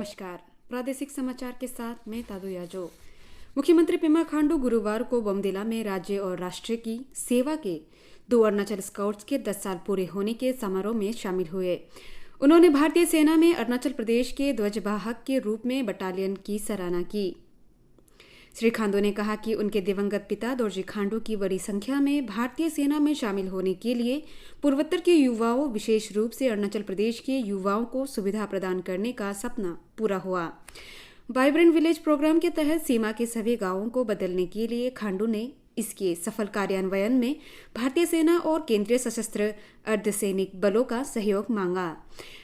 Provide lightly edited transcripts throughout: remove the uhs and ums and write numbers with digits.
नमस्कार। प्रादेशिक समाचार के साथ मैं तादु याजो। मुख्यमंत्री पेमा खांडू गुरुवार को बमदिला में राज्य और राष्ट्र की सेवा के 2 अरुणाचल स्काउट्स के 10 साल पूरे होने के समारोह में शामिल हुए। उन्होंने भारतीय सेना में अरुणाचल प्रदेश के ध्वजवाहक के रूप में बटालियन की सराहना की। श्री खांडू ने कहा कि उनके दिवंगत पिता दोरजी खांडू की बड़ी संख्या में भारतीय सेना में शामिल होने के लिए पूर्वोत्तर के युवाओं, विशेष रूप से अरुणाचल प्रदेश के युवाओं को सुविधा प्रदान करने का सपना पूरा हुआ। वाइब्रेंट विलेज प्रोग्राम के तहत सीमा के सभी गांवों को बदलने के लिए खांडू ने इसके सफल कार्यान्वयन में भारतीय सेना और केंद्रीय सशस्त्र अर्धसैनिक बलों का सहयोग मांगा।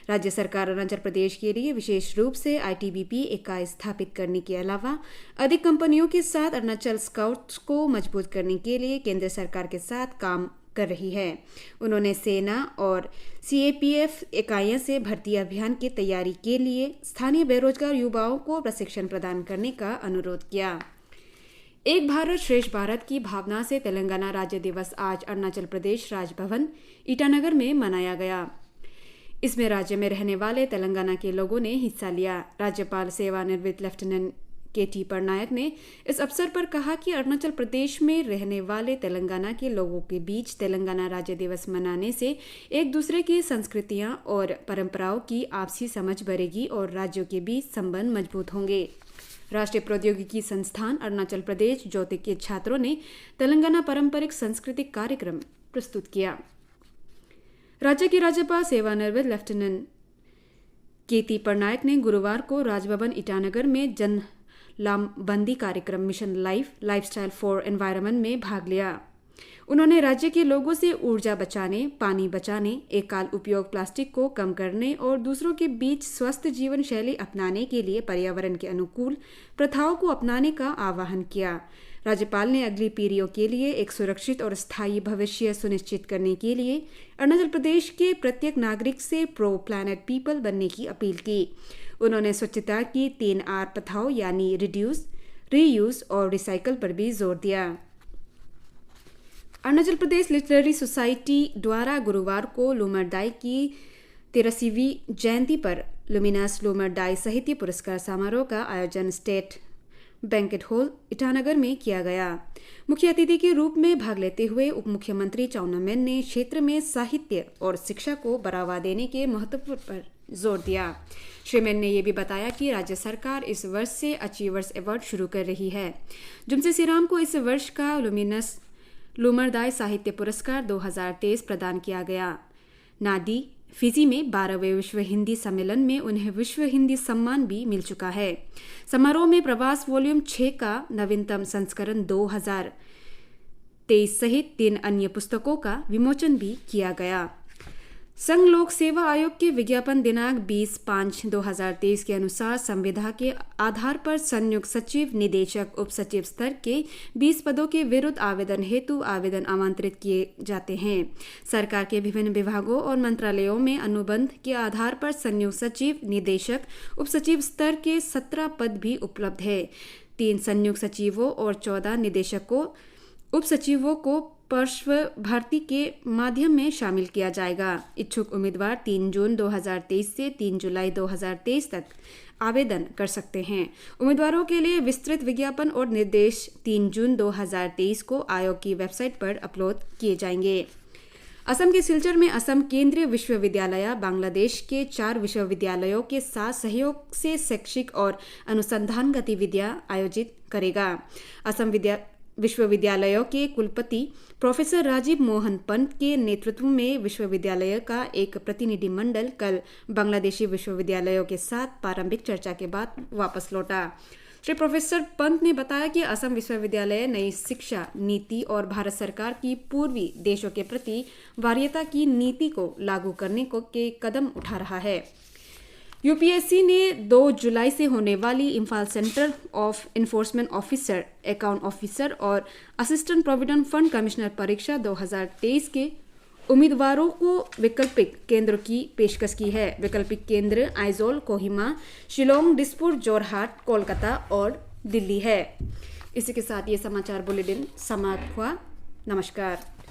राज्य सरकार अरुणाचल प्रदेश के लिए विशेष रूप से आईटीबीपी इकाई स्थापित करने के अलावा अधिक कंपनियों के साथ अरुणाचल स्काउट्स को मजबूत करने के लिए केंद्र सरकार के साथ काम कर रही है। उन्होंने सेना और सीएपीएफ इकाइयों से भर्ती अभियान की तैयारी के लिए स्थानीय बेरोजगार युवाओं को प्रशिक्षण प्रदान करने का अनुरोध किया। एक भारत श्रेष्ठ भारत की भावना से तेलंगाना राज्य दिवस आज अरुणाचल प्रदेश राजभवन ईटानगर में मनाया गया। इसमें राज्य में रहने वाले तेलंगाना के लोगों ने हिस्सा लिया। राज्यपाल सेवानिवृत्त लेफ्टिनेंट के.टी. पटनायक ने इस अवसर पर कहा कि अरुणाचल प्रदेश में रहने वाले तेलंगाना के लोगों के बीच तेलंगाना राज्य दिवस मनाने से एक दूसरे की संस्कृतियां और परंपराओं की आपसी समझ बढ़ेगी और राज्यों के बीच संबंध मजबूत होंगे। राष्ट्रीय प्रौद्योगिकी संस्थान अरुणाचल प्रदेश ज्योति के छात्रों ने तेलंगाना पारंपरिक सांस्कृतिक कार्यक्रम प्रस्तुत किया। राज्य के राज्यपाल सेवानिवृत्त लेफ्टिनेंट के.टी. पटनायक ने गुरुवार को राजभवन ईटानगर में जन लामबंदी कार्यक्रम मिशन लाइफस्टाइल फॉर एनवायरनमेंट में भाग लिया। उन्होंने राज्य के लोगों से ऊर्जा बचाने, पानी बचाने, एककाल उपयोग प्लास्टिक को कम करने और दूसरों के बीच स्वस्थ जीवन शैली अपनाने के लिए पर्यावरण के अनुकूल प्रथाओं को अपनाने का आह्वान किया। राज्यपाल ने अगली पीढ़ियों के लिए एक सुरक्षित और स्थायी भविष्य सुनिश्चित करने के लिए अरुणाचल प्रदेश के प्रत्येक नागरिक से प्रो प्लैनेट पीपल बनने की अपील की। उन्होंने स्वच्छता की 3 R प्रथाओं यानी रिड्यूस, रीयूज और रिसाइकल पर भी जोर दिया। अरुणाचल प्रदेश लिटरेरी सोसाइटी द्वारा गुरुवार को लुमरदाई की 83वीं जयंती पर लुमिनस लुमरदाई साहित्य पुरस्कार समारोह का आयोजन स्टेट बैंकेट हॉल ईटानगर में किया गया। मुख्य अतिथि के रूप में भाग लेते हुए उप मुख्यमंत्री चाउना मेन ने क्षेत्र में साहित्य और शिक्षा को बढ़ावा देने के महत्व पर जोर दिया। श्री मेन ने यह भी बताया कि राज्य सरकार इस वर्ष से अचीवर्स अवार्ड शुरू कर रही है। जुमसे सिराम को इस वर्ष का लुमिनस लुमरदाई साहित्य पुरस्कार 2023 प्रदान किया गया। नादी फिजी में 12वें विश्व हिंदी सम्मेलन में उन्हें विश्व हिंदी सम्मान भी मिल चुका है। समारोह में प्रवास वॉल्यूम 6 का नवीनतम संस्करण 2023 सहित 3 अन्य पुस्तकों का विमोचन भी किया गया। संघ लोक सेवा आयोग के विज्ञापन दिनांक 20/5/2023 के अनुसार संविदा के आधार पर संयुक्त सचिव, निदेशक, उप सचिव स्तर के 20 पदों के विरुद्ध आवेदन हेतु आवेदन आमंत्रित किए जाते हैं। सरकार के विभिन्न विभागों और मंत्रालयों में अनुबंध के आधार पर संयुक्त सचिव, निदेशक, उप सचिव स्तर के 17 पद भी उपलब्ध है। 3 संयुक्त सचिवों और 14 निदेशकों, उप सचिवों को पार्श्व भर्ती के माध्यम में शामिल किया जाएगा। इच्छुक उम्मीदवार 3 जून 2023 से 3 जुलाई 2023 तक आवेदन कर सकते हैं। उम्मीदवारों के लिए विस्तृत विज्ञापन और निर्देश 3 जून 2023 को आयोग की वेबसाइट पर अपलोड किए जाएंगे। असम के सिलचर में असम केंद्रीय विश्वविद्यालय बांग्लादेश के 4 विश्वविद्यालयों के साथ सहयोग से शैक्षिक और अनुसंधान गतिविधियां आयोजित करेगा। असम विश्वविद्यालयों के कुलपति प्रोफेसर राजीव मोहन पंत के नेतृत्व में विश्वविद्यालय का एक प्रतिनिधि मंडल कल बांग्लादेशी विश्वविद्यालयों के साथ प्रारंभिक चर्चा के बाद वापस लौटा। श्री प्रोफेसर पंत ने बताया कि असम विश्वविद्यालय नई शिक्षा नीति और भारत सरकार की पूर्वी देशों के प्रति वरीयता की नीति को लागू करने के कदम उठा रहा है। यूपीएससी ने 2 जुलाई से होने वाली Imphal centre of enforcement officer, account officer और असिस्टेंट प्रोविडेंट फंड कमिश्नर परीक्षा 2023 के उम्मीदवारों को वैकल्पिक केंद्रों की पेशकश की है। वैकल्पिक केंद्र आइजोल, कोहिमा, शिलोंग, दिसपुर, जोरहाट, कोलकाता और दिल्ली है। इसी के साथ ये समाचार बुलेटिन समाप्त हुआ। नमस्कार।